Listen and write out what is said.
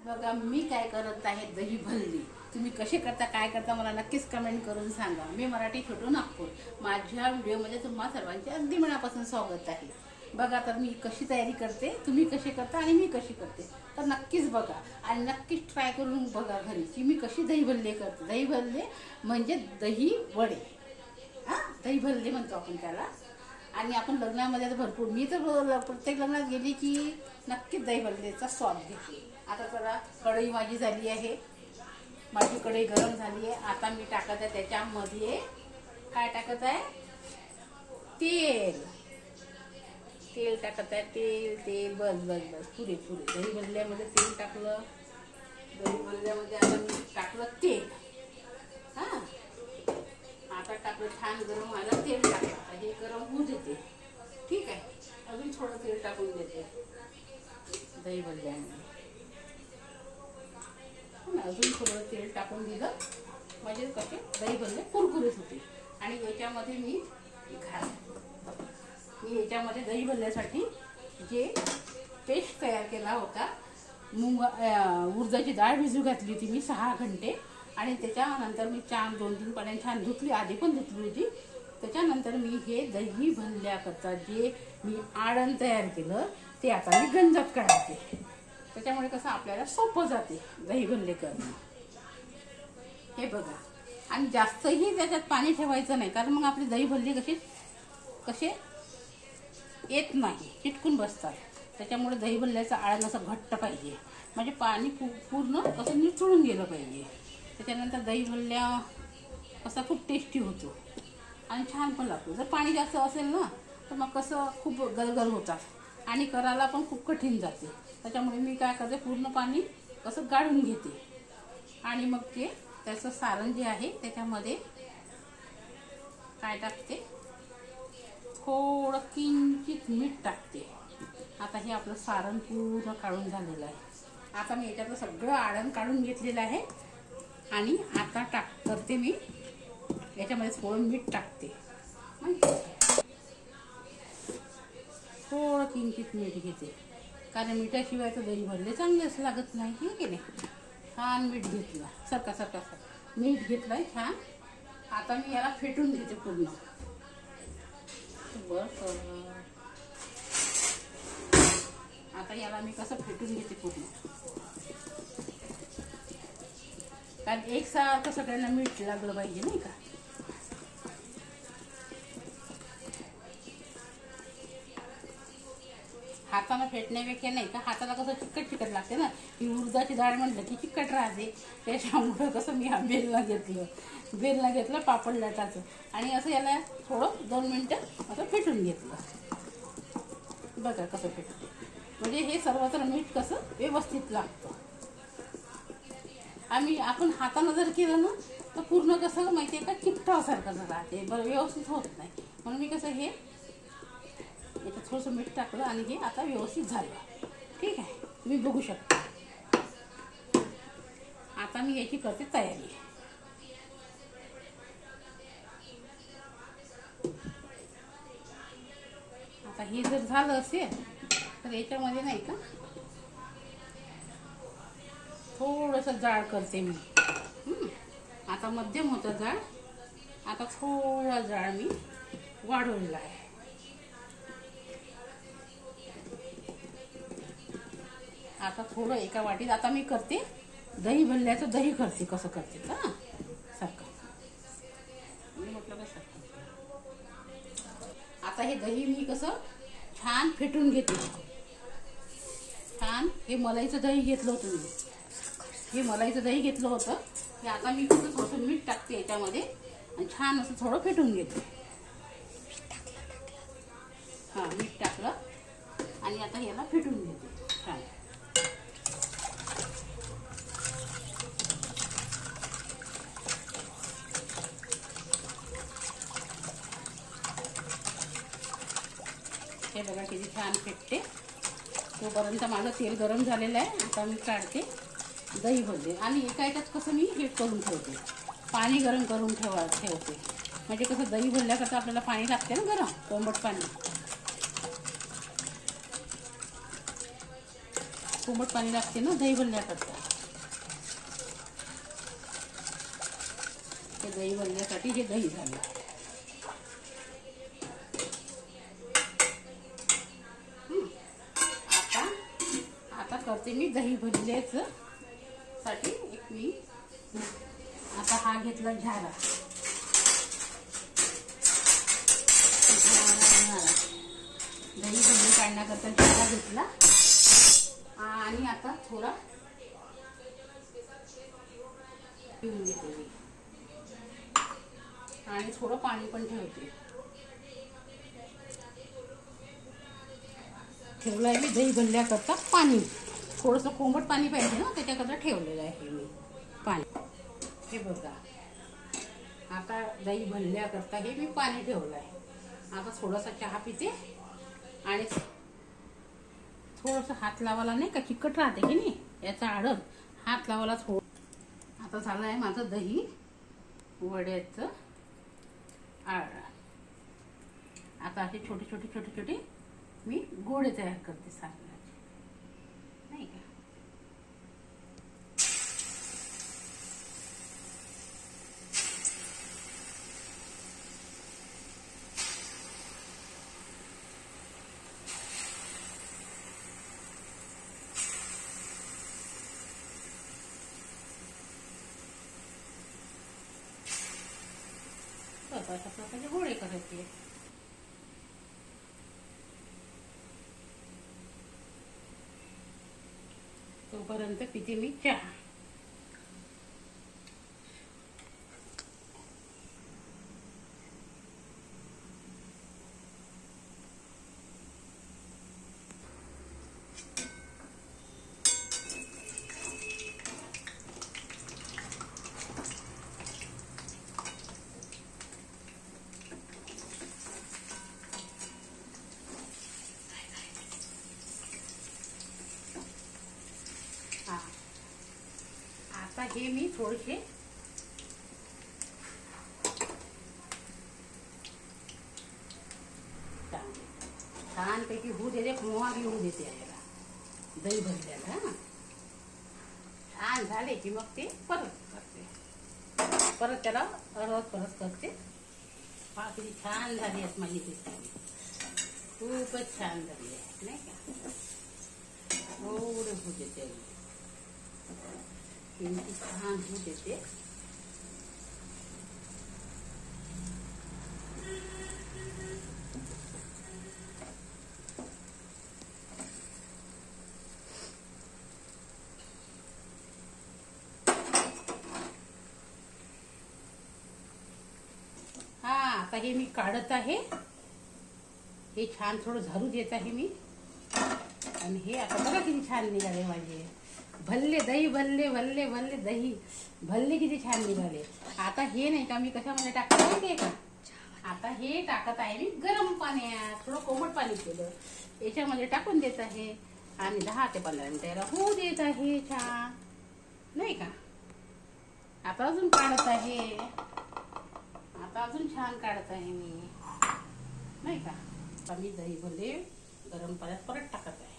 बघा मी काय करत आहे, दही भल्ली. तुम्ही कसे करता, काय करता मला नक्कीच कमेंट करून सांगा. मी मराठी छोटू नागपूर. माझ्या व्हिडिओमध्ये तुम्हा सर्वांचे अगदी मनापासून स्वागत आहे. बघा तर मी कशी तयारी करते, तुम्ही कशी करता आणि मी कशी करते, तर नक्कीच बघा आणि नक्कीच ट्राय करून बघा घरी की मी कशी दही भल्ले करते. दही भल्ले म्हणजे दही वडे, हां दही भल्ले म्हणतो आपण त्याला. आणि आपण लग्नामध्ये तर भरपूर, मी तर प्रत्येक लग्नात गेली की नक्कीच दही भल्लेचा स्वाद घेते. आता चला, कढई माझी झाली आहे, माझी कढई गरम झाली आहे. आता मी टाकत आहे त्याच्यामध्ये, काय टाकत आहे, तेल. तेल टाकत आहे, तेल बस बस बस पुरे दही भल्ल्यामध्ये तेल टाकलं. दही भल्ल्यामध्ये आता मी टाकलं तेल. हां आता टाकलं, छान गरम व्हायला तेल टाकलं. हे गरम होऊ देते, ठीक आहे. अजून थोडं तेल टाकून देते दही भल्ल्यामध्ये. अजून थोडं तेल टाकून दिलं म्हणजे कसे दही भल्ले कुरकुरीत होते. आणि याच्यामध्ये मी याच्यामध्ये दही भल्ल्यासाठी जे पेस्ट तयार केला होता, उडदाची डाळ भिजू घातली होती मी 6 घंटे. आणि त्याच्यानंतर मी 2-3 पाण्याने छान धुतली, आधी पण धुतली होती. त्याच्यानंतर मी हे दही भल्ल्याकरता जे मी आडण तयार केलं ते आता मी गंजात काढते. त्याच्यामुळे कसं आपल्याला सोपं जाते दही भल्ले करणं. हे बघा, आणि जास्तही त्याच्यात पाणी ठेवायचं नाही, कारण मग आपले दही भल्ले कसे येत नाही, चिटकून बसतात. त्याच्यामुळे दही भल्ल्याचं आळण असं घट्ट पाहिजे, म्हणजे पाणी पूर्ण कसं निचळून गेलं पाहिजे. त्याच्यानंतर दही भल्ल्या असा खूप टेस्टी होतो आणि छान पण लागतो. जर पाणी जास्त असेल ना तर मग कसं खूप गलगल होतात आणि करायला पण खूप कठीण जाते. त्याच्यामुळे मी काय करते, पूर्ण पाणी कसं गाळून घेते आणि मग ते त्याचं सारण जे आहे त्याच्यामध्ये काय टाकते, थोडं किंचित मीठ टाकते. आता हे आपलं सारण पूर्ण काढून झालेलं आहे. आता मी याच्यातलं सगळं आडण काढून घेतलेलं आहे आणि आता करते मी याच्यामध्ये थोडं मीठ टाकते. थोडं किंचित मीठ घेते, कारण मिठाशिवाय तर दही भल्ले चांगलेच लागत नाही, हे की नाही. छान मीठ घेतलं, सरका मीठ घेतलंय छान. आता मी याला फेटून घेते पूर्ण. आता याला मी कसं फेटून घेते पूर्ण, कारण एकसारखं सगळ्यांना मीठ लागलं पाहिजे, नाही का. हातानं फेटण्यापेक्षा नाही का, हाताला कसं चिकट लागते ना, ही उडदाची डाळ म्हटलं की चिकट राहते. त्याच्यामुळं कसं मी हा बेलनं घेतलं पापड लाटाचं आणि असं याला थोडं 2 मिनटं असं फेटून घेतलं. बघा कसं फेटते, म्हणजे हे सर्वत्र मीठ कसं व्यवस्थित लागतं. आपण हातानं जर केलं ना तर पूर्ण कसं माहिती आहे का, चिकटासारखं राहते, बरं व्यवस्थित होत नाही. म्हणून मी कसं हे याच्यात थोडंसं मीठ टाकलं आणि हे आता व्यवस्थित झालं, ठीक आहे. तुम्ही बघू शकता. आता मी याची करते तयारी. आता हे जर झालं असेल तर याच्यामध्ये नाही का थोडंसं जाळ करते मी. आता मध्यम होतं जाळ, आता थोडा जाळ मी वाढवलेला आहे. आता थोडं एका वाटीत आता मी करते दही भल्ल्याचं, दही करते कसं करते का, सारखं मी म्हटलं कसं. आता हे दही मी कसं छान फेटून घेते. छान हे मलाईचं दही घेतलं होतं मी, हे आता मी कसं थोडंसं मीठ टाकते याच्यामध्ये आणि छान असं थोडं फेटून घेते. हां मीठ टाकलं आणि आता याला फेटून घेते छान. हे बघा किती छान फेटते. तोपर्यंत माझं तेल गरम झालेलं आहे. आता मी काढते दही भल्ले आणि एका याच्यात कसं मी हे करून ठेवते, पाणी गरम करून ठेवते. म्हणजे कसं दही भल्ल्याकरता आपल्याला पाणी लागते ना, गरम कोंबट पाणी. कोमट पाणी लागते ना दही भरण्याकरता. हे दही भरण्यासाठी हे दही झालं. आता करते मी दही भरल्याच साठी एक मी आता हा घेतला झारा. दही भरणी काढण्याकरता झारा घेतला आणि आता थोडा पिऊन घेते मी आणि थोडं पाणी पण ठेवते. ठेवलं आहे मी दही भरल्याकरता पाणी. थोडंसं कोमट पाणी पाहिजे ना त्याच्याकरता ठेवलेलं आहे मी पाणी. हे बघा आता दही भरल्याकरता हे मी पाणी ठेवलं आहे. आता थोडासा चहा पिते आणि थोडंसं हात लावायला नाही का चिकट राहते की नाही याचा आडत हात लावायला थोडं. आता झालं आहे माझं दही वड्याचं आड. आता असे छोटे छोटे छोटे छोटे मी गोळे तयार करते सारणाचे नाही का. अशा प्रकारे गोळे करायचे. तोपर्यंत पिते मी चहा. आता हे मी थोडेसे छानपैकी होऊ देते. मोहा घेऊ देते याला दही भरल्याला. छान झाले की मग ते परत करते. परत त्याला परत करते. पहा किती छान झाली आहेत माझी रेसिपी. खूपच छान झाली आहे नाही का. एवढे होऊ देते छान होऊ देते. आता हे मी काढत आहे. हे छान थोडं झारू देत आहे मी. आणि हे आता बघा किती छान निघाले माझे भल्ले दही. भल्ले भल्ले भल्ले दही भल्ले किती छान निघाले. आता हे नाही का मी कशामध्ये टाकते माहितीये का. आता हे टाकत आहे मी गरम पाण्यात. थोडं कोमट पाणी केलं याच्यामध्ये टाकून देत आहे आणि 10 ते 15 मिनिटं याला होऊ देत आहे छान नाही का. आता अजून काढत आहे. आता अजून छान काढत आहे मी नाही का. आता मी दही भल्ले गरम पाण्यात परत टाकत आहे.